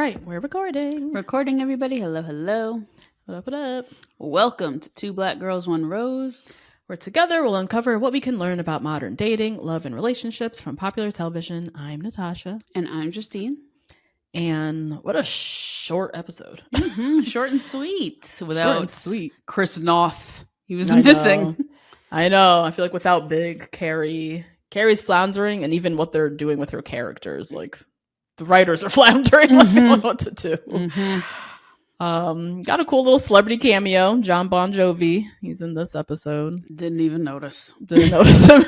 right, we're recording. Recording, everybody. Hello, hello. What up, what up? Welcome to Two Black Girls, One Rose. Where together we'll uncover what we can learn about modern dating, love, and relationships from popular television. I'm Natasha. And I'm Justine. And what a short episode. Short and sweet. Without Short and sweet. Chris Noth. He was missing. I know. I feel like without Big, Carrie's floundering, and even what they're doing with her characters, like the writers are floundering. Like, I don't know what to do. Got a cool little celebrity cameo. John Bon Jovi. He's in this episode. Didn't even notice. Didn't notice him.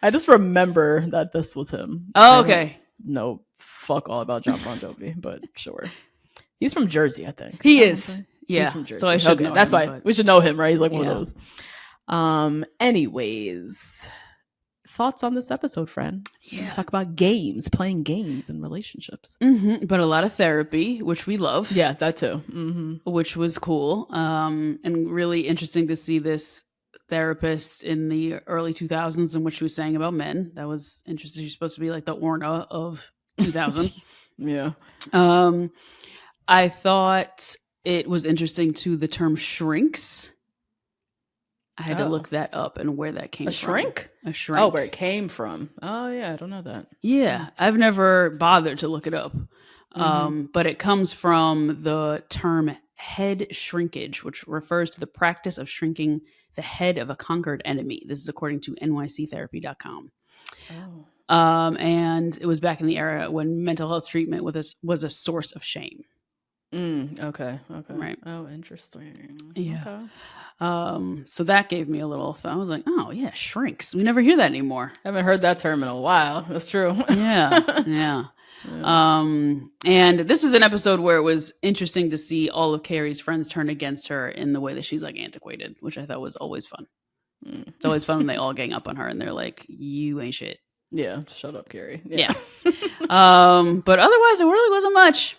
I just remember that this was him. Oh, okay. No, fuck all about John Bon Jovi, but sure. He's from Jersey, I think. He is. Yeah. He's from Jersey. So I should know That's him, why but... we should know him, right? He's like one of those. Anyways, thoughts on this episode, friend? Yeah. Talk about playing games and relationships. But a lot of therapy, which we love. Yeah, that too. Which was cool. And really interesting to see this therapist in the early 2000s and what she was saying about men. That was interesting. She's supposed to be like the Orna of 2000. Yeah. I thought it was interesting too, the term shrinks. I had to look that up and where that came from. Shrink? A shrink. Oh, where it came from. Oh, yeah. I don't know that. Yeah. I've never bothered to look it up. But it comes from the term head shrinkage, which refers to the practice of shrinking the head of a conquered enemy. This is according to nyctherapy.com. Oh. And it was back in the era when mental health treatment was a source of shame. Okay. Right. Oh, interesting. Yeah. Okay. So that gave me a little thought. I was like, oh yeah, shrinks. We never hear that anymore. I haven't heard that term in a while. That's true. Yeah. And this is an episode where it was interesting to see all of Carrie's friends turn against her in the way that she's like antiquated, which I thought was always fun. It's always fun when they all gang up on her and they're like, you ain't shit. Yeah. Shut up, Carrie. Yeah. But otherwise it really wasn't much.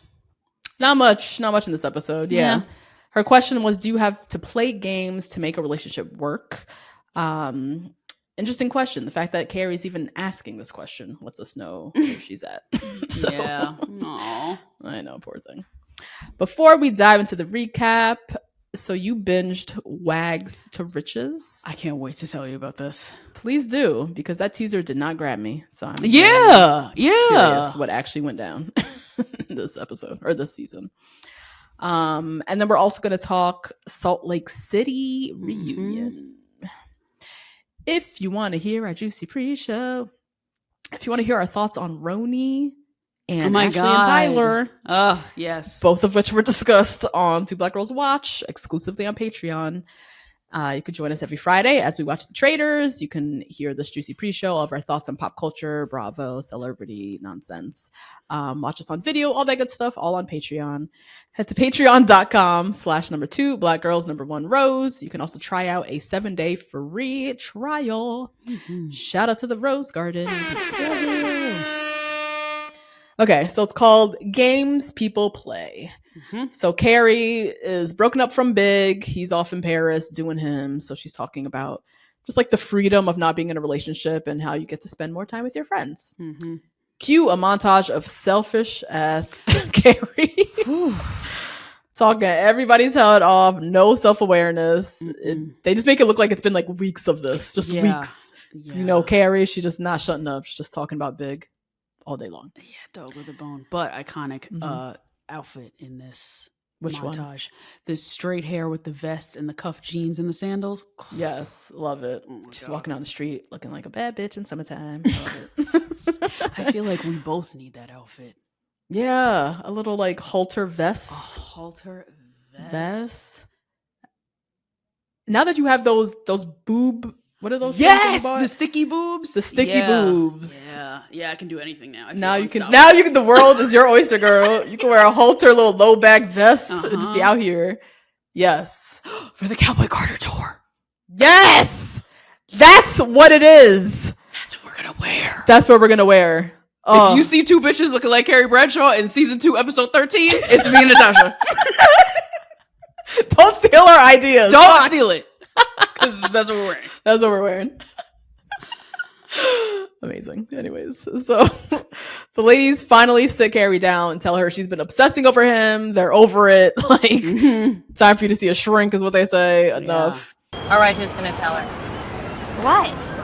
Not much in this episode. Yeah. Her question was, do you have to play games to make a relationship work? Interesting question. The fact that Carrie's even asking this question lets us know where she's at. So, yeah. Aww. I know, poor thing. Before we dive into the recap, so you binged Wags to Riches. I can't wait to tell you about this. Please do, because that teaser did not grab me. So I'm curious what actually went down in this episode or this season. And then we're also going to talk Salt Lake City reunion. If you want to hear our juicy pre-show, if you want to hear our thoughts on Roni and Ashley and Tyler. Oh, yes. Both of which were discussed on Two Black Girls Watch, exclusively on Patreon. You could join us every Friday as we watch The Traitors. You can hear this juicy pre-show, all of our thoughts on pop culture, Bravo, celebrity, nonsense. Watch us on video, all that good stuff, all on Patreon. Head to patreon.com/2 Black Girls #1 Rose. You can also try out a 7-day free trial. Shout out to the Rose Garden. Okay, so it's called Games People Play. So Carrie is broken up from Big. He's off in Paris doing him. So she's talking about just like the freedom of not being in a relationship and how you get to spend more time with your friends. Cue a montage of selfish ass Carrie talking everybody's head off, no self-awareness. They just make it look like it's been like weeks of this, just weeks. You know, Carrie, she just not shutting up. She's just talking about Big all day long. Yeah, dog with a bone. But iconic outfit in this montage. One? The straight hair with the vest and the cuff jeans and the sandals. Yes, love it. She's walking down the street looking like a bad bitch in summertime. Love it. I feel like we both need that outfit. Yeah, a little like halter vest. Halter vest. Now that you have those boob. What are those? Yes, the sticky boobs. The sticky boobs. Yeah, I can do anything now. Now you can. The world is your oyster, girl. You can wear a halter, little low back vest, and just be out here. Yes, for the Cowboy Carter tour. Yes, that's what it is. That's what we're gonna wear. That's what we're gonna wear. If you see two bitches looking like Carrie Bradshaw in season 2, episode 13, it's me and Natasha. Don't steal our ideas. Don't steal it. Because that's what we're wearing. That's what we're wearing. Amazing. Anyways, so the ladies finally sit Carrie down and tell her she's been obsessing over him. They're over it. Like, time for you to see a shrink is what they say. Enough. Yeah. All right, who's going to tell her? What?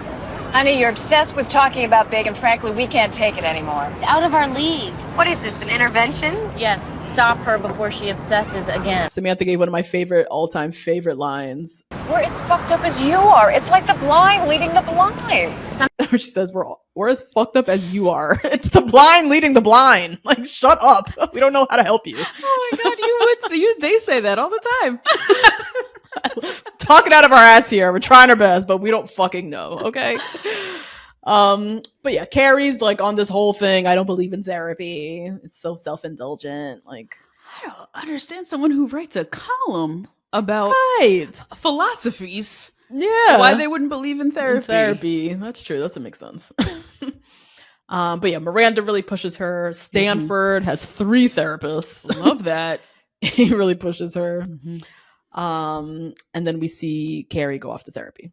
Honey, you're obsessed with talking about Big, and frankly, we can't take it anymore. It's out of our league. What is this, an intervention? Yes, stop her before she obsesses again. Samantha gave one of my all-time favorite lines. We're as fucked up as you are. It's like the blind leading the blind. She says, we're as fucked up as you are. It's the blind leading the blind. Like, shut up. We don't know how to help you. Oh my God, they say that all the time. Talking out of our ass here. We're trying our best, but we don't fucking know. Okay. But yeah, Carrie's like on this whole thing. I don't believe in therapy. It's so self-indulgent. Like, I don't understand someone who writes a column about philosophies. Yeah. Why they wouldn't believe in therapy. That's true. That doesn't make sense. But yeah, Miranda really pushes her. Stanford has 3 therapists. Love that. He really pushes her. And then we see Carrie go off to therapy.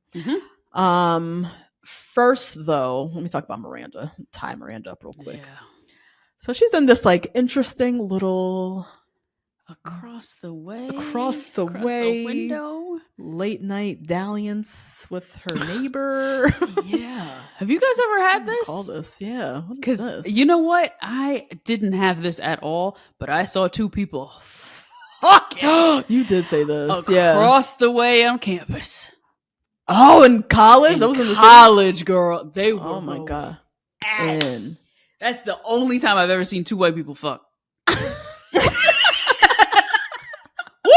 First, though, let me talk about Miranda. Tie Miranda up real quick. Yeah. So she's in this like interesting little across the window late night dalliance with her neighbor. Yeah. Have you guys ever had this? Call this, yeah. Because you know what? I didn't have this at all, but I saw 2 people. Fuck yeah. You did say this. Across the way on campus. Oh, in college? That was in the college, girl. They were. Oh my God. That's the only time I've ever seen 2 white people fuck. Woo!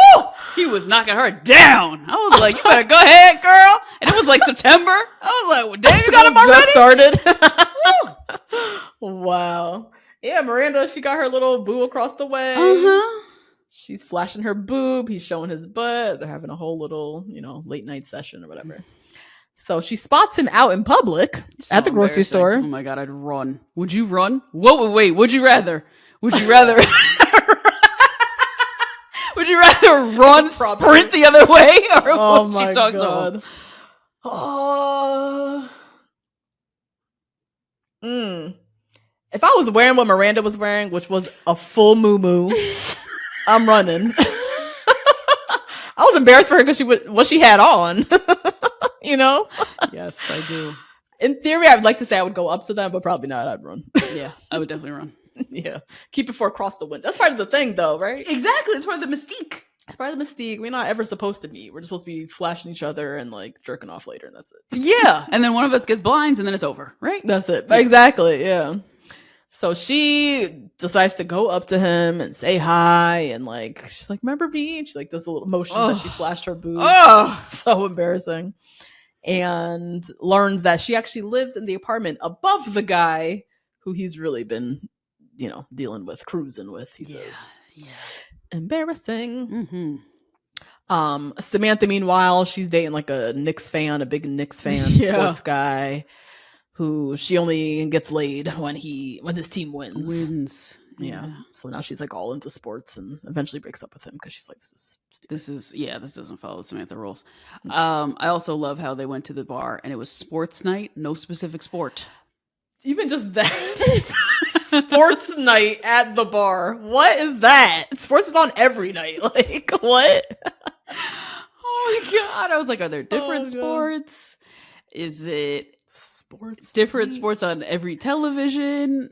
He was knocking her down. I was like, you better go ahead, girl. And it was like September. I was like, well, damn, you got him already? Just started. Wow. Yeah, Miranda, she got her little boo across the way. She's flashing her boob. He's showing his butt. They're having a whole little, late night session or whatever. So she spots him out in public at the grocery store. Oh my God, I'd run. Would you run? Whoa, wait. Would you rather? Would you rather run, sprint the other way, or would she talk to him? If I was wearing what Miranda was wearing, which was a full moo-moo, I'm running. I was embarrassed for her because what she had on. Yes, I do. In theory, I'd like to say I would go up to them, but probably not. I'd run. Yeah, I would definitely run. Yeah, keep it for across the window. That's part of the thing, though, right? Exactly, it's part of the mystique. It's part of the mystique. We're not ever supposed to meet. We're just supposed to be flashing each other and like jerking off later, and that's it. Yeah, and then one of us gets blinds, and then it's over, right? That's it. Yeah. Exactly. Yeah. So she decides to go up to him and say hi, and like she's like, "Remember me?" And she like does a little motions as she flashed her boob. Oh, so embarrassing. And learns that she actually lives in the apartment above the guy who he's really been, dealing with, cruising with. He says, "Yeah, embarrassing." Samantha, meanwhile, she's dating like a big Knicks fan, sports guy, who she only gets laid when his team wins. Yeah. So now she's like all into sports and eventually breaks up with him because she's like, this is stupid. This doesn't follow Samantha rules. I also love how they went to the bar and it was sports night, no specific sport. Even just that. Sports night at the bar. What is that? Sports is on every night. Like, what? Oh my God. I was like, are there different sports? Is it different sports on every television?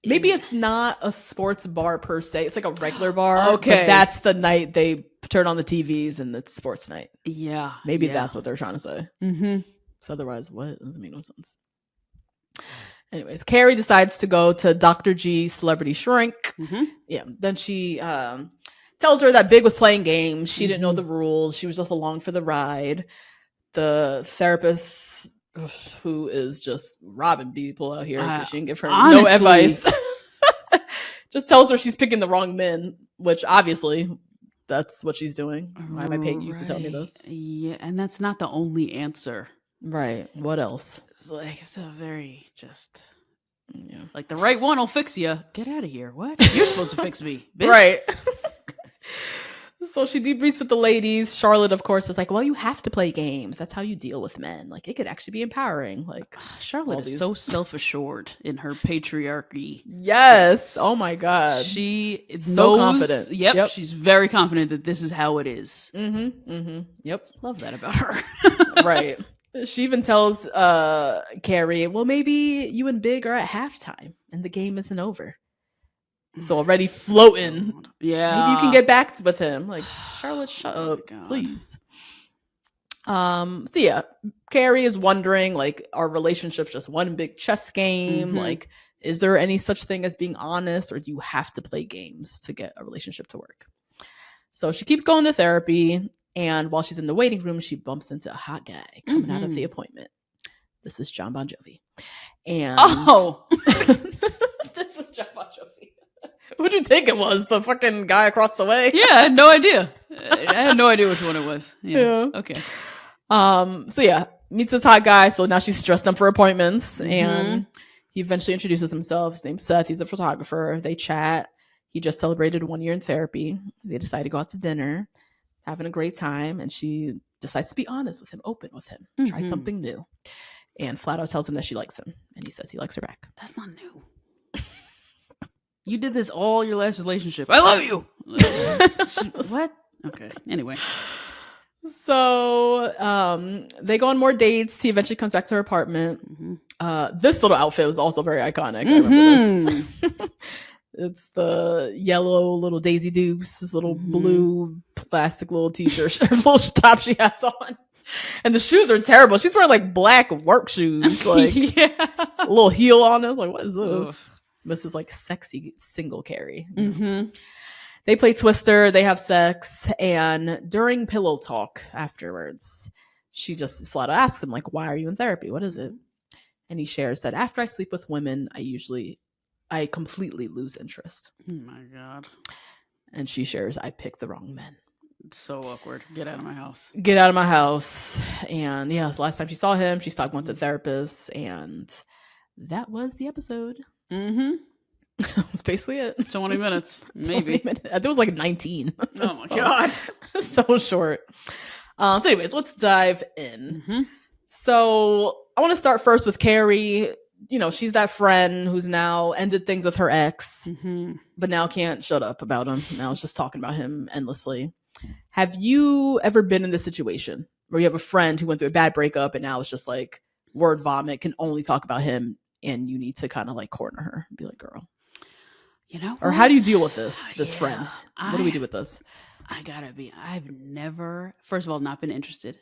Maybe it's not a sports bar per se. It's like a regular bar. Okay. But that's the night they turn on the TVs and it's sports night. Yeah. Maybe that's what they're trying to say. So otherwise, what? Doesn't make no sense. Anyways, Carrie decides to go to Dr. G Celebrity Shrink. Yeah. Then she tells her that Big was playing games. She didn't know the rules. She was just along for the ride. The therapist, who is just robbing people out here because she didn't give her no advice, just tells her she's picking the wrong men, which obviously that's what she's doing. Why am I paying you to tell me this? Yeah, and that's not the only answer. Right. What else? It's a very just like the right one will fix you. Get out of here. What? You're supposed to fix me, bitch. Right. So she debriefs with the ladies. Charlotte, of course, is like, well, you have to play games. That's how you deal with men. Like, it could actually be empowering. Like, Charlotte is so self-assured in her patriarchy. Yes. Oh my God. She so knows, confident. Yep. She's very confident that this is how it is. Yep. Love that about her. Right. She even tells Carrie, well, maybe you and Big are at halftime and the game isn't over. So already floating. Yeah. Maybe you can get back with him. Like, Charlotte, shut up, please. So yeah, Carrie is wondering, like, are relationships just one big chess game? Like, is there any such thing as being honest, or do you have to play games to get a relationship to work? So she keeps going to therapy, and while she's in the waiting room, she bumps into a hot guy coming out of the appointment. This is John Bon Jovi. And this is John Bon Jovi. Who'd you think it was? The fucking guy across the way? Yeah, I had no idea. I had no idea which one it was. Yeah. Okay. So yeah, meets this hot guy. So now she's dressed up for appointments, and he eventually introduces himself. His name's Seth. He's a photographer. They chat. He just celebrated 1 year in therapy. They decide to go out to dinner, having a great time, and she decides to be honest with him, open with him, try something new, and flat out tells him that she likes him, and he says he likes her back. That's not new. You did this all your last relationship. I love you. What? Okay. Anyway. So they go on more dates. He eventually comes back to her apartment. This little outfit was also very iconic. I remember this. It's the yellow little Daisy Dukes, this little blue plastic little t-shirt, little top she has on. And the shoes are terrible. She's wearing like black work shoes, like a little heel on it. I was like, what is this? This is like sexy single Carrie. They play Twister, they have sex, and during pillow talk afterwards, she just flat out asks him, like, why are you in therapy? What is it? And he shares that after I sleep with women, I completely lose interest. Oh my God. And she shares, I picked the wrong men. It's so awkward. Get out of my house. Get out of my house. And yeah, it was the last time she saw him. She stopped going to therapists, and that was the episode. That was basically it. 20 minutes, maybe. 20 minutes. It was like 19. Oh my God. So short. So anyways, let's dive in. So I want to start first with Carrie. You know, she's that friend who's now ended things with her ex, but now can't shut up about him. Now it's just talking about him endlessly. Have you ever been in this situation where you have a friend who went through a bad breakup and now it's just like word vomit, can only talk about him, and you need to kind of like corner her and be like, girl, you know, or how do you deal with this friend? What do we do with this? I've never, first of all, not been interested.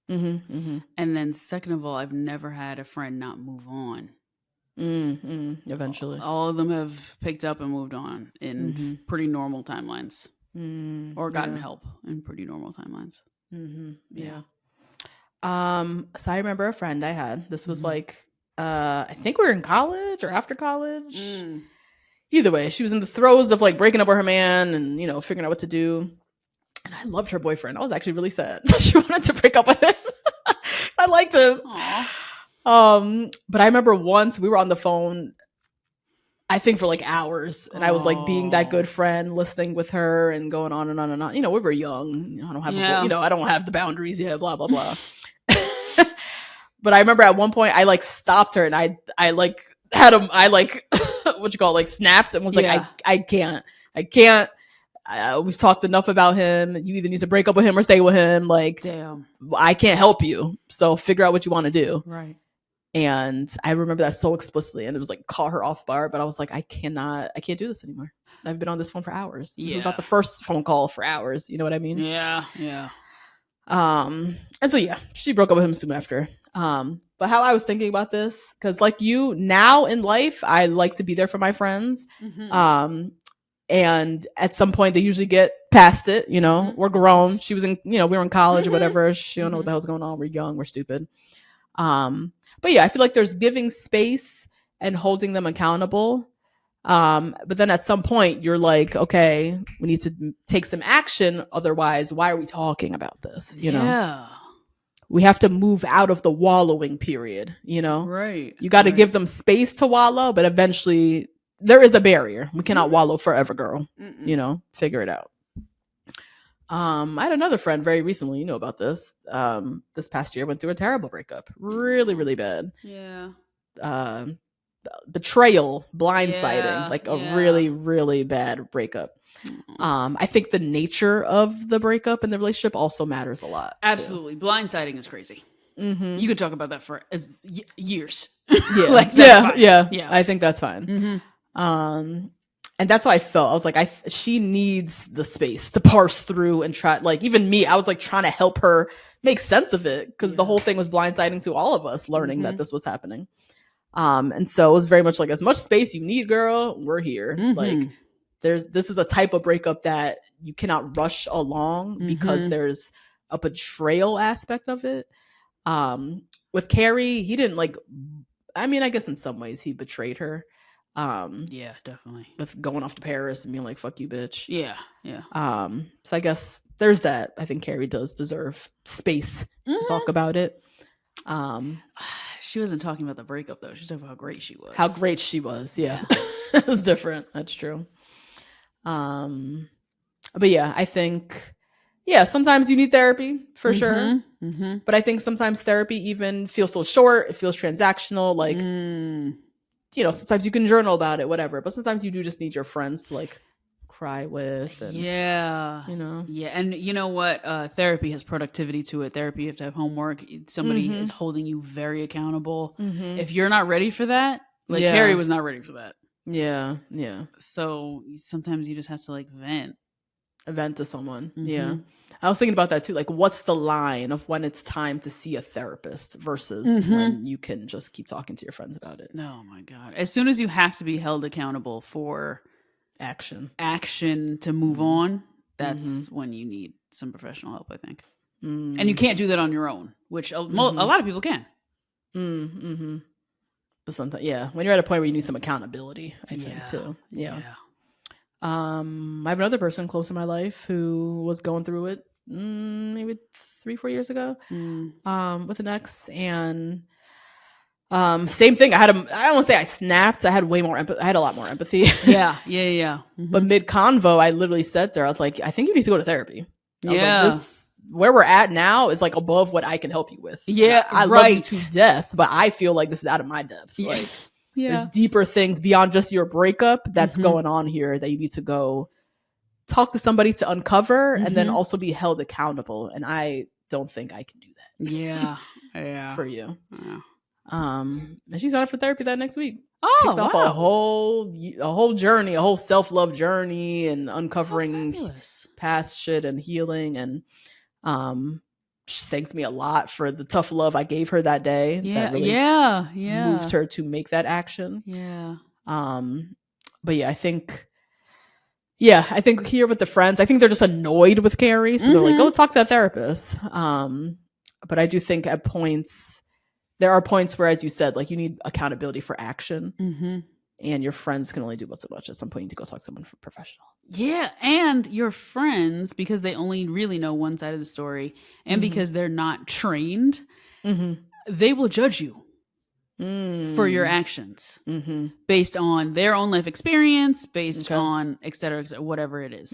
And then second of all, I've never had a friend not move on. Eventually. All of them have picked up and moved on in pretty normal timelines. Or gotten help in pretty normal timelines. Yeah. So I remember a friend I had. This was like, I think we were in college or after college. Either way, she was in the throes of like breaking up with her man and, you know, figuring out what to do. And I loved her boyfriend. I was actually really sad that she wanted to break up with him. I liked him. But I remember once we were on the phone, I think for like hours, and I was like being that good friend, listening with her and going on and on and on. You know, we were young. I don't have, I don't have the boundaries yet. Blah blah blah. But I remember at one point I like stopped her and I like had him. I like what you call it, like snapped and was like, I can't. We've talked enough about him. You either need to break up with him or stay with him. Like, damn, I can't help you. So figure out what you want to do. Right. And I remember that so explicitly, and it was like caught her off guard. But I was like, I can't do this anymore. I've been on this phone for hours. This was not the first phone call for hours. You know what I mean? Yeah. And so yeah, she broke up with him soon after. But how I was thinking about this, because like you, now in life, I like to be there for my friends. And at some point, they usually get past it. You know, we're grown. She was in, we were in college or whatever. She don't know what the hell's going on. We're young. We're stupid. But yeah, I feel like there's giving space and holding them accountable. But then at some point you're like, okay, we need to take some action. Otherwise, why are we talking about this? You know, we have to move out of the wallowing period, right. You got to give them space to wallow, but eventually there is a barrier. We cannot wallow forever, girl. Figure it out. I had another friend very recently, you know about this. This past year went through a terrible breakup. Really, really bad. Yeah. Betrayal, blindsiding, Yeah, like a yeah. really, really bad breakup. I think the nature of the breakup and the relationship also matters a lot. Absolutely. Blindsiding is crazy. Mm-hmm. You could talk about that for years. Yeah. Like, that's fine. Yeah. I think that's fine. Mm-hmm. And that's how I felt. I was like, she needs the space to parse through and try. Like, even me, I was like trying to help her make sense of it because the whole thing was blindsiding to all of us learning that this was happening. And so it was very much like, as much space you need, girl, we're here. Like, this is a type of breakup that you cannot rush along because there's a betrayal aspect of it. With Carrie, he didn't like, I mean, I guess in some ways he betrayed her. Yeah, definitely. With going off to Paris and being like, fuck you, bitch. Yeah, yeah. So I guess there's that. I think Carrie does deserve space to talk about it. She wasn't talking about the breakup though. She was talking about how great she was. How great she was. Yeah. It was different. That's true. But yeah, I think, sometimes you need therapy for sure. But I think sometimes therapy even feels so short. It feels transactional. Like, you know, sometimes you can journal about it, whatever. But sometimes you do just need your friends to like cry with. And, you know. Yeah. And you know what? Therapy has productivity to it. Therapy, you have to have homework. Somebody is holding you very accountable. If you're not ready for that, like Carrie was not ready for that. Yeah. Yeah. So sometimes you just have to like vent to someone. Yeah. I was thinking about that too. Like, what's the line of when it's time to see a therapist versus when you can just keep talking to your friends about it? Oh my God. As soon as you have to be held accountable for action to move on, that's when you need some professional help, I think. And you can't do that on your own, which a lot of people can. But sometimes, when you're at a point where you need some accountability, I think too. Yeah. I have another person close in my life who was going through it maybe 3-4 years ago with an ex, and same thing. I don't want to say I snapped. I had way more empathy. I had a lot more empathy. Yeah. But mid convo, I literally said to her, I was like, I think you need to go to therapy. I was like, this, where we're at now is like above what I can help you with. Yeah, I love you to death, but I feel like this is out of my depth. Like, there's deeper things beyond just your breakup that's going on here that you need to go talk to somebody to uncover and then also be held accountable. And I don't think I can do that. Yeah. For you. And she's out for therapy that next week. Oh, kicked off a whole journey, a whole self-love journey, and uncovering past shit and healing. And she thanks me a lot for the tough love I gave her that day. That really moved her to make that action. But I think here with the friends, I think they're just annoyed with Carrie, so they're like, go talk to that therapist. But I do think at points, there are points where, as you said, like, you need accountability for action, and your friends can only do but so much. At some point, you need to go talk to someone professional. Yeah, and your friends, because they only really know one side of the story, and because they're not trained, they will judge you for your actions based on their own life experience, based on et cetera, whatever it is.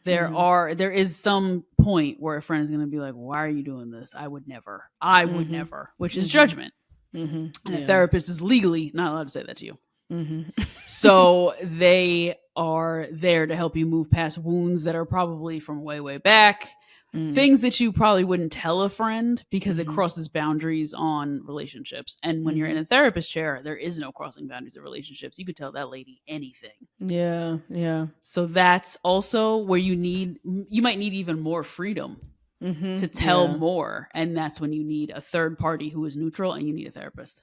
There is some point where a friend is going to be like, why are you doing this? I would never, which is judgment. And a therapist is legally not allowed to say that to you. So they are there to help you move past wounds that are probably from way, way back. Things that you probably wouldn't tell a friend because it crosses boundaries on relationships. And when you're in a therapist chair, there is no crossing boundaries of relationships. You could tell that lady anything. Yeah. So that's also where you might need even more freedom to tell more. And that's when you need a third party who is neutral, and you need a therapist.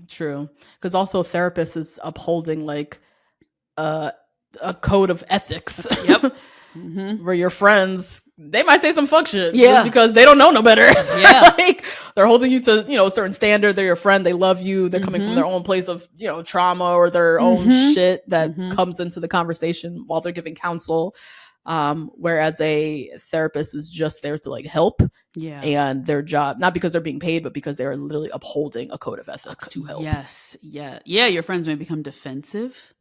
True. Because also therapist is upholding like a code of ethics. Yep. Where your friends, they might say some fuck shit because they don't know no better. Like, they're holding you to, a certain standard. They're your friend. They love you. They're coming from their own place of, trauma or their own shit that comes into the conversation while they're giving counsel. Whereas a therapist is just there to like help. And their job, not because they're being paid, but because they're literally upholding a code of ethics to help. Yes. Yeah. Your friends may become defensive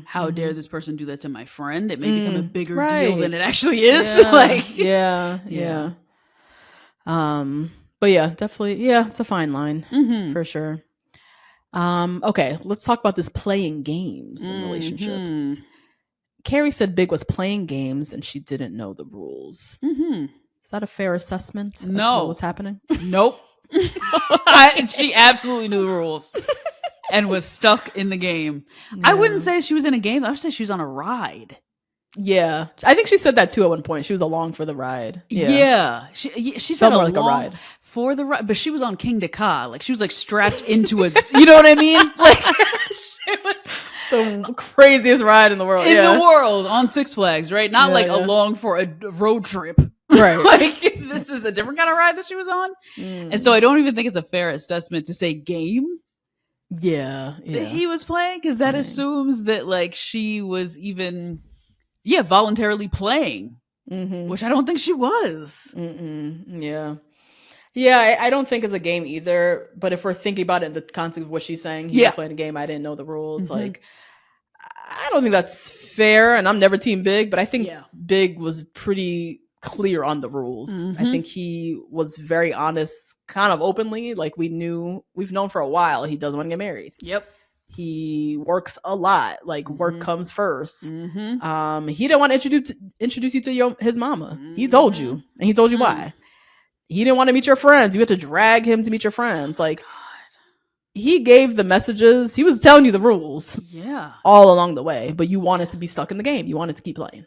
How dare this person do that to my friend? It may become a bigger Right. deal than it actually is. Yeah. But yeah, definitely. Yeah, it's a fine line for sure. Okay, let's talk about this playing games in relationships. Carrie said Big was playing games and she didn't know the rules. Is that a fair assessment? No. As to what was happening? Nope. She absolutely knew the rules and was stuck in the game. Yeah. I wouldn't say she was in a game. I would say she was on a ride. Yeah, I think she said that too at one point. She was along for the ride. Yeah. She said more like a ride for the ride, but she was on King Dakar. Like she was like strapped into a. You know what I mean? Like she was the craziest ride in the world. In the world on Six Flags, right? Not along for a road trip. Right. Like this is a different kind of ride that she was on. And so I don't even think it's a fair assessment to say game. Yeah. That he was playing, because that assumes that like she was even voluntarily playing, which I don't think she was. Yeah, I don't think it's a game either, but if we're thinking about it in the context of what she's saying, he was playing a game, I didn't know the rules, like I don't think that's fair, and I'm never team Big, but I think Big was pretty clear on the rules. I think he was very honest, kind of openly, like we've known for a while he doesn't want to get married. He works a lot, like work comes first. He didn't want to introduce you to his mama. He told you, and he told you why. He didn't want to meet your friends. You had to drag him to meet your friends. Like he gave the messages. He was telling you the rules. All along the way, but you wanted to be stuck in the game. You wanted to keep playing.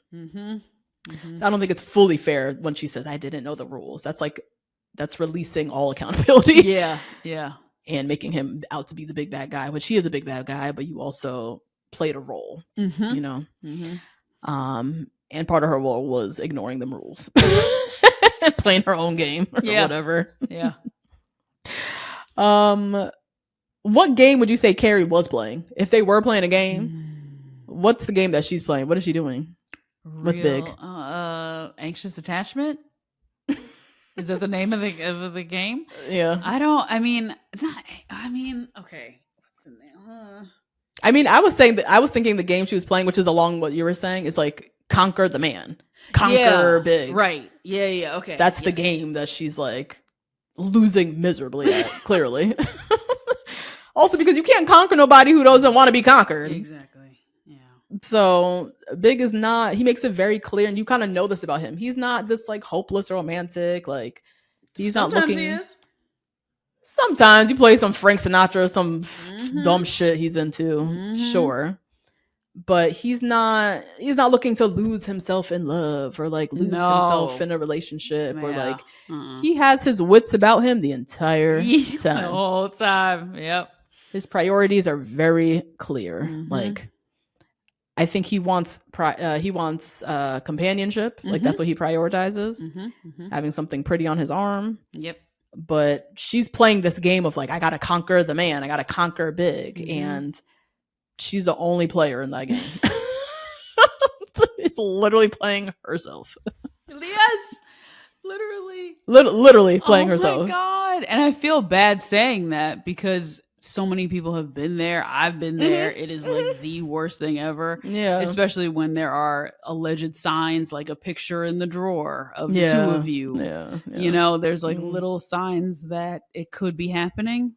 So I don't think it's fully fair when she says I didn't know the rules. That's releasing all accountability. And making him out to be the big bad guy, which he is a big bad guy, but you also played a role, you know? And part of her role was ignoring the rules. Playing her own game or whatever. What game would you say Carrie was playing? If they were playing a game, what's the game that she's playing? What is she doing with Big? Anxious Attachment? Is that the name of the game? Yeah. Okay. What's in there? I was thinking the game she was playing, which is along what you were saying, is like Conquer the Man. Conquer Big. Right. Yeah. Okay. That's the game that she's like losing miserably at, clearly. Also because you can't conquer nobody who doesn't want to be conquered. Exactly. Yeah. So Big is not, he makes it very clear, and you kind of know this about him. He's not this like hopeless romantic, like he's not looking. He is. Sometimes you play some Frank Sinatra, some dumb shit he's into, sure. But he's not looking to lose himself in love or like lose himself in a relationship or like he has his wits about him the entire time. The whole time. Yep. His priorities are very clear. Like I think he wants companionship. Like that's what he prioritizes. Having something pretty on his arm. Yep. But she's playing this game of like, I gotta conquer the man. I gotta conquer Big. And she's the only player in that game. It's literally playing herself. Yes. Literally. Literally playing herself. Oh my God. And I feel bad saying that because so many people have been there. I've been there. It is like the worst thing ever. Yeah. Especially when there are alleged signs like a picture in the drawer of the two of you. Yeah. You know, there's like little signs that it could be happening.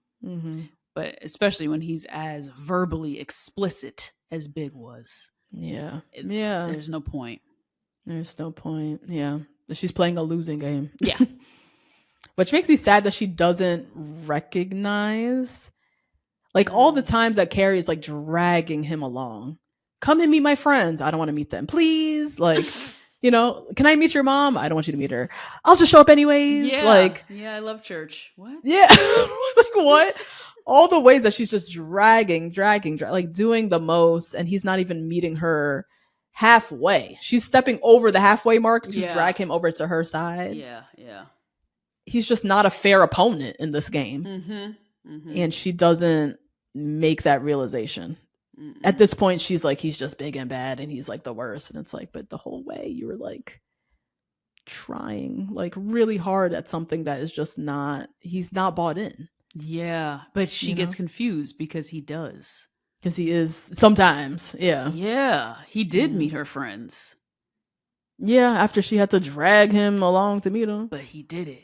But especially when he's as verbally explicit as Big was. Yeah. There's no point. There's no point. Yeah. She's playing a losing game. Yeah. Which makes me sad that she doesn't recognize like all the times that Carrie is like dragging him along. Come and meet my friends. I don't want to meet them. Please. Like, you know, can I meet your mom? I don't want you to meet her. I'll just show up anyways. Yeah. Like, yeah, I love church. What? Yeah. Like what? All the ways that she's just dragging, like doing the most, and he's not even meeting her halfway. She's stepping over the halfway mark to drag him over to her side. Yeah. He's just not a fair opponent in this game. And she doesn't make that realization. At this point, she's like, he's just big and bad, and he's like the worst. And it's like, but the whole way you were like trying like really hard at something that is just not, he's not bought in. Yeah, but she gets confused because he does. Because he is sometimes. Yeah. Yeah, he did meet her friends, Yeah, after she had to drag him along to meet him. but he did it.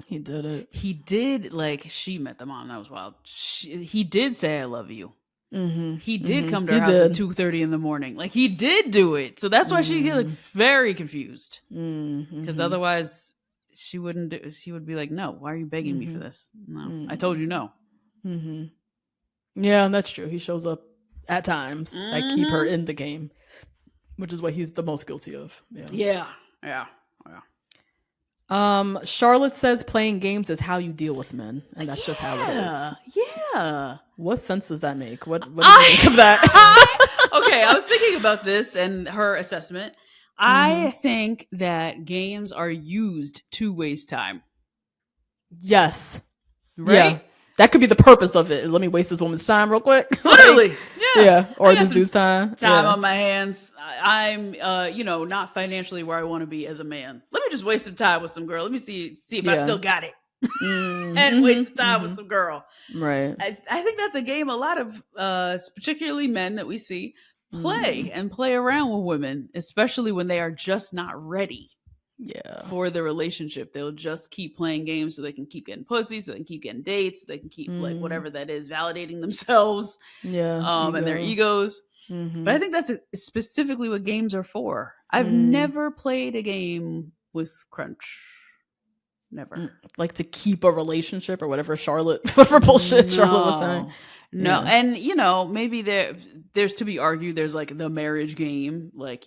He did it. He did, like, she met the mom. That was wild. He did say I love you. Mm-hmm. He did come to He her house did. at 2:30 in the morning. Like, he did do it. So that's why she get like very confused. Because otherwise she wouldn't do, she would be like, no, why are you begging me for this? No, I told you no. Mm-hmm. Yeah, that's true. He shows up at times that keep her in the game, which is what he's the most guilty of. Yeah. Charlotte says playing games is how you deal with men, and that's just how it is. Yeah. What sense does that make? What do you think of that? Okay, I was thinking about this and her assessment. I think that games are used to waste time. Yes. Right? Yeah. That could be the purpose of it. Let me waste this woman's time real quick. Literally. Yeah. Or this dude's time. On my hands. I'm not financially where I want to be as a man. Let me just waste some time with some girl. Let me see if I still got it. And waste some time with some girl. Right. I think that's a game a lot of particularly men that we see play and play around with women, especially when they are just not ready for the relationship. They'll just keep playing games so they can keep getting pussy, so they can keep getting dates, so they can keep like whatever that is, validating themselves and their egos. But I think that's specifically what games are for. I've never played a game with crunch. Never. Like to keep a relationship or whatever whatever bullshit Charlotte was saying. No. And maybe there's to be argued, there's like the marriage game. Like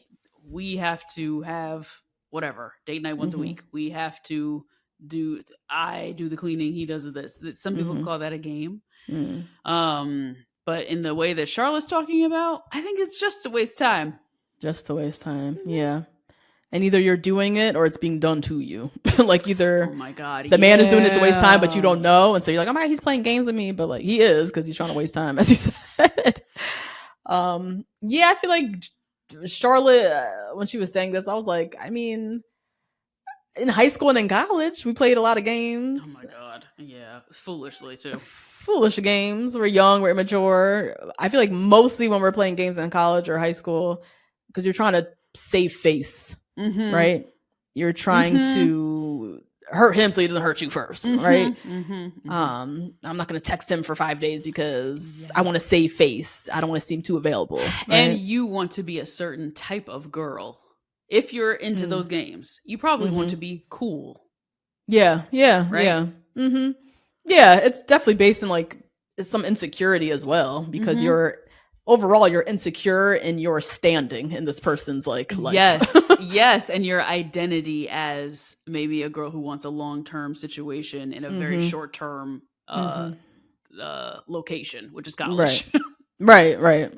we have to have whatever, date night once a week. We have to I do the cleaning, he does this. Some people call that a game. But in the way that Charlotte's talking about, I think it's just to waste time. Just to waste time. Yeah. And either you're doing it or it's being done to you. Like either oh my God, the man is doing it to waste time, but you don't know. And so you're like, oh my God, he's playing games with me. But like he is, because he's trying to waste time, as you said. I feel like Charlotte, when she was saying this, I was like, I mean, in high school and in college, we played a lot of games. Oh my God. Yeah. Foolishly too. Foolish games. We're young, we're immature. I feel like mostly when we're playing games in college or high school, because you're trying to save face. Right? You're trying to hurt him so he doesn't hurt you first, right? I'm not going to text him for 5 days because I want to save face. I don't want to seem too available. Right? And you want to be a certain type of girl. If you're into those games, you probably want to be cool. Yeah. Right? Yeah. Yeah, it's definitely based in like some insecurity as well, because you're insecure in your standing in this person's like life. Yes, and your identity as maybe a girl who wants a long-term situation in a very short-term location, which is college. Right.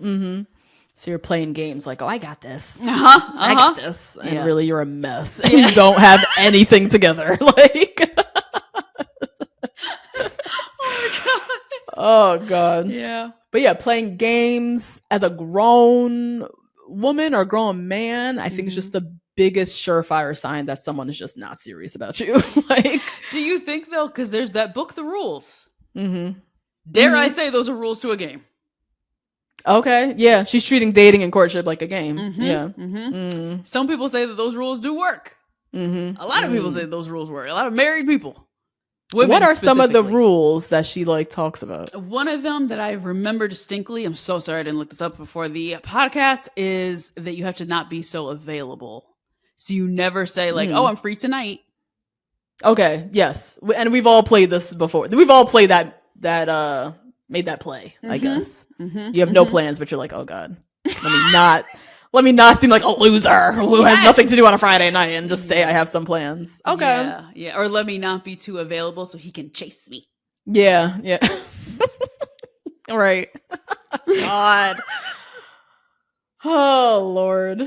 So you're playing games like, oh, I got this. I got this. And really you're a mess. And you don't have anything together. Like oh God. Yeah. But yeah, playing games as a grown woman or grown man, I think is just the biggest surefire sign that someone is just not serious about you. Like, do you think though, because there's that book, The Rules. Dare I say those are rules to a game? Okay, yeah, she's treating dating and courtship like a game. Some people say that those rules do work. A lot of people say those rules work. A lot of married people. What are some of the rules that she like talks about? One of them that I remember distinctly, I'm so sorry I didn't look this up before the podcast, is that you have to not be so available. So you never say like, oh, I'm free tonight. Okay, yes. And we've all played this before. We've all played that made that play, I guess. You have no plans, but you're like, oh God, let me not seem like a loser who has nothing to do on a Friday night and just say I have some plans. Okay. Yeah. Or let me not be too available so he can chase me. Yeah. Right. God. Oh, Lord.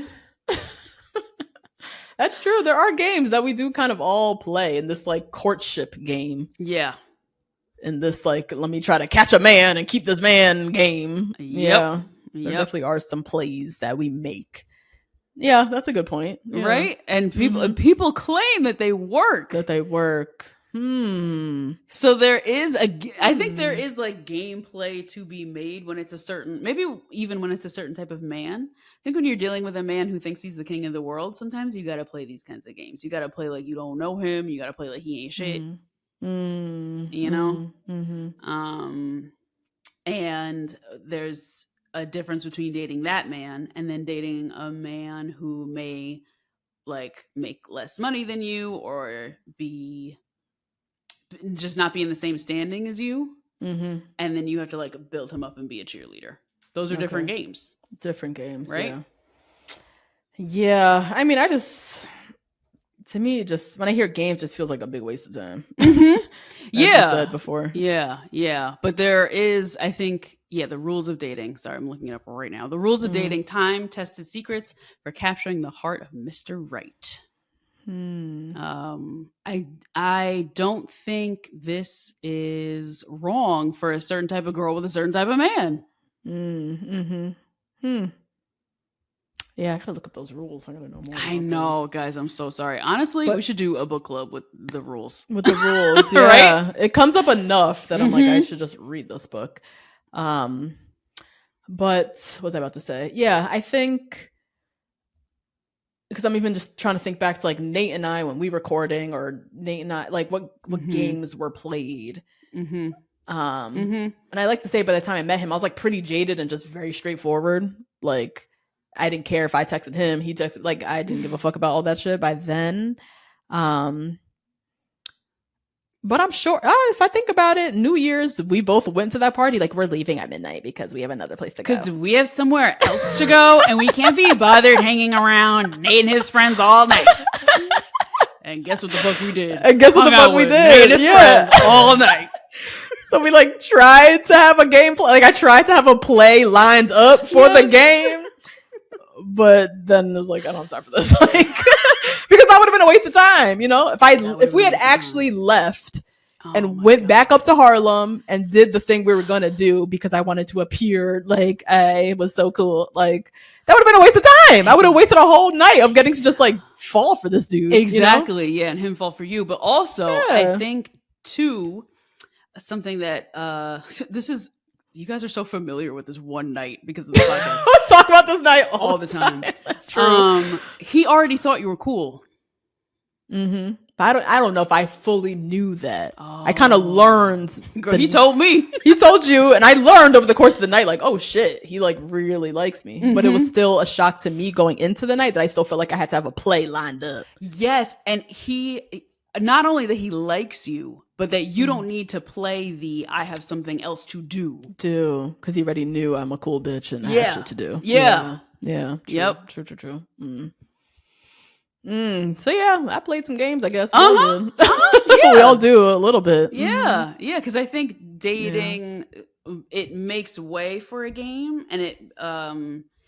That's true. There are games that we do kind of all play in this like courtship game. Yeah. In this like, let me try to catch a man and keep this man game. Yeah. There definitely are some plays that we make. Yeah, that's a good point. Right? And people claim that they work. So there is I think there is like gameplay to be made when it's a certain, maybe even when it's a certain type of man. I think when you're dealing with a man who thinks he's the king of the world, sometimes you got to play these kinds of games. You got to play like you don't know him. You got to play like he ain't shit. You know? And there's a difference between dating that man and then dating a man who may like make less money than you or be just not be in the same standing as you. And then you have to like build him up and be a cheerleader. Those are different games. Different games, right? Yeah. I mean, to me, just when I hear games, just feels like a big waste of time. Yeah. You said before. Yeah. But there is, I think, the rules of dating. Sorry, I'm looking it up right now. The rules of dating: time, tested secrets for capturing the heart of Mr. Right. I don't think this is wrong for a certain type of girl with a certain type of man. Yeah, I gotta look up those rules. I gotta know more. I know, guys. I'm so sorry. Honestly, we should do a book club with the rules. Yeah. Right? It comes up enough that I'm like, I should just read this book. But what was I about to say? Yeah, I think because I'm even just trying to think back to like Nate and I when we were recording, or Nate and I, like what games were played. And I like to say by the time I met him, I was like pretty jaded and just very straightforward. Like I didn't care if I texted him, he texted, like I didn't give a fuck about all that shit by then. But I'm sure if I think about it, New Year's, we both went to that party. Like we're leaving at midnight because we have another place to go. Because we have somewhere else to go and we can't be bothered hanging around Nate and his friends all night. And guess what the fuck we did? And guess what the fuck we did? Nate and his friends all night. So we like tried to have a game play. Like I tried to have a play lined up for the game. But then it was like, I don't have time for this. Like, because that would have been a waste of time, you know? If we had actually left and went back up to Harlem and did the thing we were gonna do because I wanted to appear like I was so cool, like that would have been a waste of time. I would have wasted a whole night of getting to just like fall for this dude. Exactly, you know? Yeah, and him fall for you. But also, I think too, something that this is. You guys are so familiar with this one night because of the podcast. Talk about this night all the time. That's true. He already thought you were cool. But I don't know if I fully knew that. I kind of learned. Girl, he told me. He told you, and I learned over the course of the night, like, oh shit, he like really likes me. But it was still a shock to me going into the night that I still felt like I had to have a play lined up. Yes, and he not only that he likes you, but that you don't need to play the I have something else to do. Because he already knew I'm a cool bitch and I have shit to do. Yeah. True. Yep. True. So yeah, I played some games, I guess. We all do a little bit. Yeah. Because I think dating, it makes way for a game, and it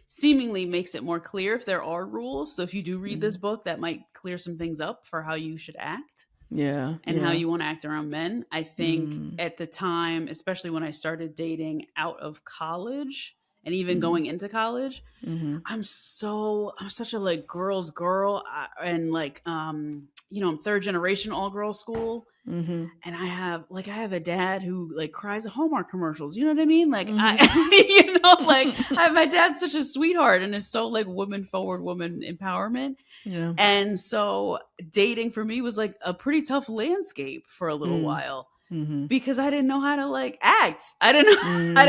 seemingly makes it more clear if there are rules. So if you do read this book, that might clear some things up for how you should act. And how you want to act around men. I think at the time, especially when I started dating out of college and even going into college, I'm such a like girl's girl, and like I'm third generation all girls school, and I have a dad who like cries at Hallmark commercials. You know what I mean? Like my dad's such a sweetheart and is so like woman forward, woman empowerment. Yeah. And so dating for me was like a pretty tough landscape for a little while because I didn't know how to like act. I didn't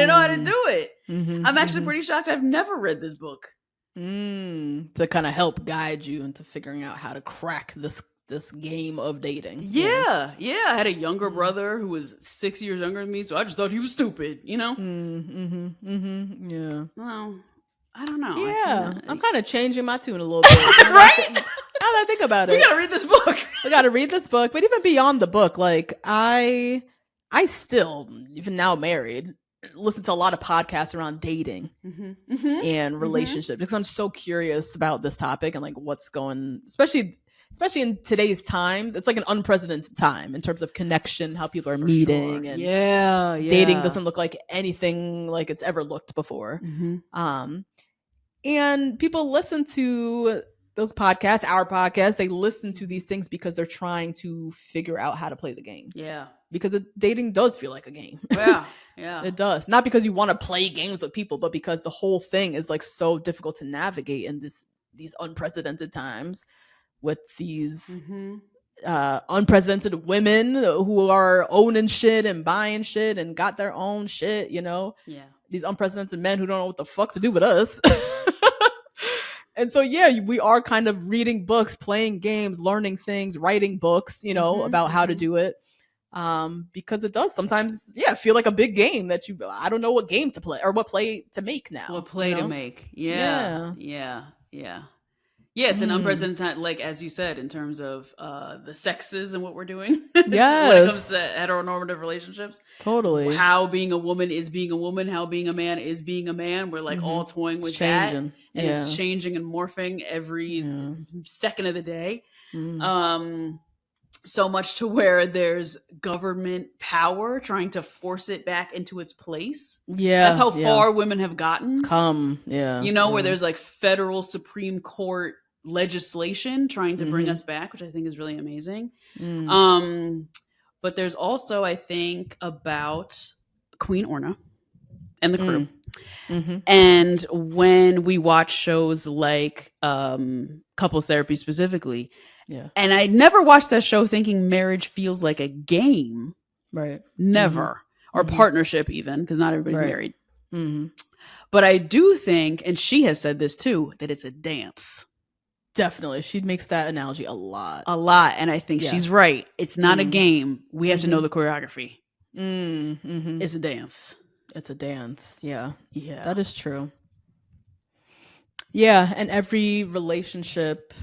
know how to do it. I'm actually pretty shocked I've never read this book. To kind of help guide you into figuring out how to crack this game of dating. Yeah. I had a younger brother who was 6 years younger than me, so I just thought he was stupid, you know? Yeah. Well, I don't know. Yeah. I'm kind of changing my tune a little bit. Right? Now that I think about it. We gotta read this book. We gotta read this book. But even beyond the book, like I still, even now married, listen to a lot of podcasts around dating and relationships because I'm so curious about this topic and like what's going, especially in today's times. It's like an unprecedented time in terms of connection, how people are meeting, and dating doesn't look like anything like it's ever looked before. And people listen to those podcasts, our podcast, they listen to these things because they're trying to figure out how to play the game. Yeah. Because dating does feel like a game. Yeah. Yeah. It does. Not because you want to play games with people, but because the whole thing is like so difficult to navigate in these unprecedented times with these unprecedented women who are owning shit and buying shit and got their own shit, you know? Yeah. These unprecedented men who don't know what the fuck to do with us. And so, yeah, we are kind of reading books, playing games, learning things, writing books, you know, about how to do it. Because it does sometimes, feel like a big game that I don't know what game to play or what play to make now. What play to make. Yeah. Yeah, it's an unprecedented time, like, as you said, in terms of the sexes and what we're doing. Yes. When it comes to heteronormative relationships. Totally. How being a woman is being a woman, how being a man is being a man. We're like all toying with that. And it's changing and morphing every second of the day. So much to where there's government power trying to force it back into its place. Yeah. That's how far women have gotten. You know, where there's like federal Supreme Court legislation trying to bring us back, which I think is really amazing. But there's also, I think, about Queen Orna and the crew. And when we watch shows like Couples Therapy specifically, and I never watched that show thinking marriage feels like a game. Right. Never. Or partnership even, because not everybody's married. But I do think, and she has said this too, that it's a dance. Definitely. She makes that analogy a lot. And I think she's right. It's not a game. We have to know the choreography. It's a dance. It's a dance. Yeah. Yeah. That is true. Yeah. And every relationship,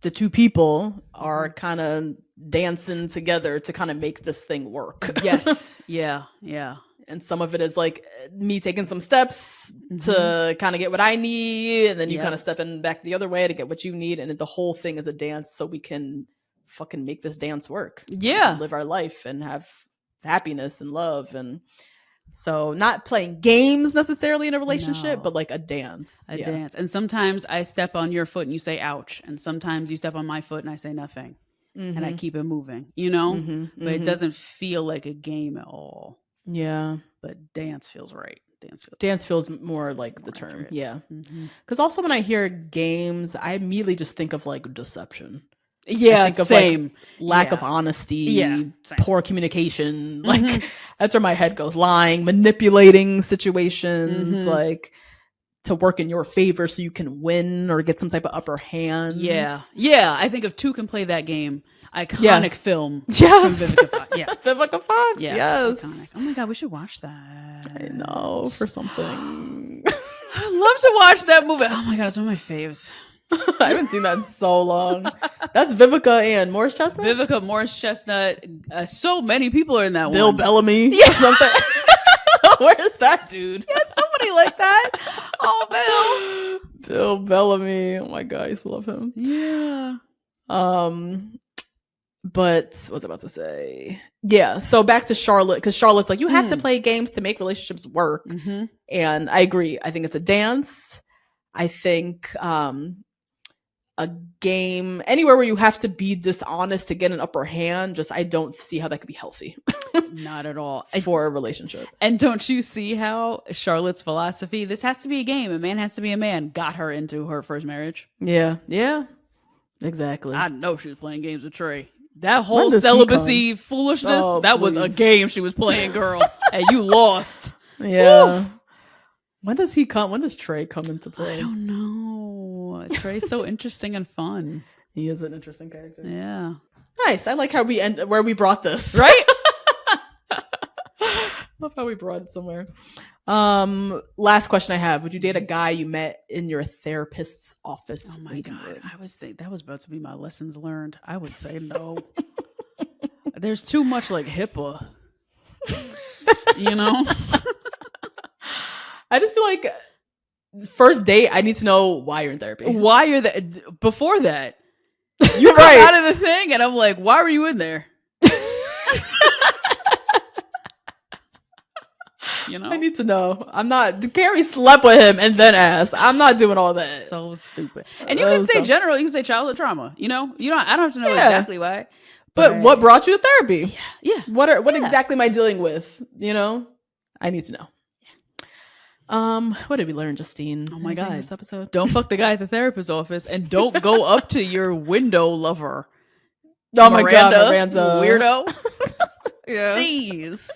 the two people are kind of dancing together to kind of make this thing work. Yes. Yeah. Yeah. And some of it is like me taking some steps to kind of get what I need. And then you kind of stepping back the other way to get what you need. And the whole thing is a dance so we can fucking make this dance work. Yeah. Live our life and have happiness and love. And so not playing games necessarily in a relationship, but like a dance. A dance. And sometimes I step on your foot and you say, ouch. And sometimes you step on my foot and I say nothing. And I keep it moving, you know? But it doesn't feel like a game at all. Yeah. But dance feels right. Dance feels more like the term. Accurate. Yeah. Because also when I hear games, I immediately just think of like deception. Yeah, I think of same. Like, lack of honesty, poor communication. Like that's where my head goes. Lying, manipulating situations, like to work in your favor so you can win or get some type of upper hand. Yeah. Yeah. I think if two can play that game. Iconic film. Yes. From Vivica Fox. Yeah. Vivica Fox. Yeah, yes. Iconic. Oh my God, we should watch that. I know, for something. I'd love to watch that movie. Oh my God, it's one of my faves. I haven't seen that in so long. That's Vivica and Morris Chestnut? Vivica, Morris Chestnut. So many people are in that Bill one. Bellamy. Yeah. Or something. Where's that dude? Yeah, somebody like that. Oh, Bill Bellamy. Oh my God, I used to love him. Yeah. But what was I about to say? Yeah. So back to Charlotte, because Charlotte's like, you have to play games to make relationships work. And I agree. I think it's a dance. I think a game anywhere where you have to be dishonest to get an upper hand, I don't see how that could be healthy. Not at all. For a relationship. And don't you see how Charlotte's philosophy, this has to be a game, a man has to be a man, got her into her first marriage? Yeah. Yeah. Exactly. I know she was playing games with Trey. That whole celibacy foolishness, that was a game she was playing, girl. And you lost. Yeah. Woo. When does he come? When does Trey come into play? I don't know. Trey's so interesting and fun. He is an interesting character. Yeah. Nice. I like how where we brought this. Right? Love how we brought it somewhere. Last question I have. Would you date a guy you met in your therapist's office? Oh my God. I was thinking that was about to be my lessons learned. I would say no. There's too much like HIPAA. You know? I just feel like first date, I need to know why you're in therapy. Why you're that before that. You come out of the thing and I'm like, why were you in there? You know, I need to know. I'm not. Carrie slept with him and then asked. I'm not doing all that. So stupid. And you can say general. You can say childhood trauma. You know, I don't have to know exactly why. But what brought you to therapy? Yeah. What exactly am I dealing with? You know, I need to know. What did we learn, Justine? Oh my God, this episode. Don't fuck the guy at the therapist's office, and don't go up to your window lover. Oh my God, Miranda, weirdo. Yeah. Jeez.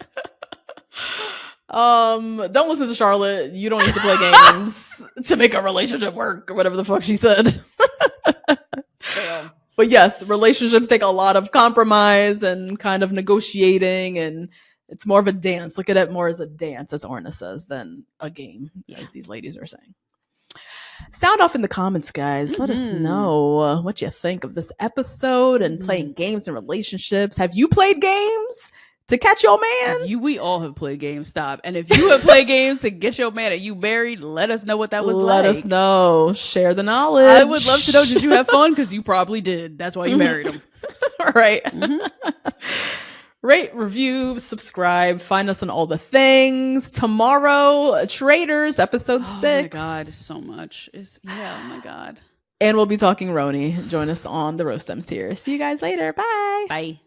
Don't listen to Charlotte. You don't need to play games to make a relationship work or whatever the fuck she said. Damn. But yes, relationships take a lot of compromise and kind of negotiating, and it's more of a dance. Look at it more as a dance, as Orna says, than a game, as these ladies are saying. Sound off in the comments, guys. Let us know what you think of this episode and playing games and relationships. Have you played games to catch your man? We all have played games. Stop. And if you have played games to get your man and you married, let us know what that was like. Let us know. Share the knowledge. I would love to know. Did you have fun? Because you probably did. That's why you married him. All right. Rate, review, subscribe. Find us on all the things. Tomorrow, Traders, episode 6. Oh my God, so much. Oh my God. And we'll be talking Roni. Join us on the Roast Stems tier. See you guys later. Bye. Bye.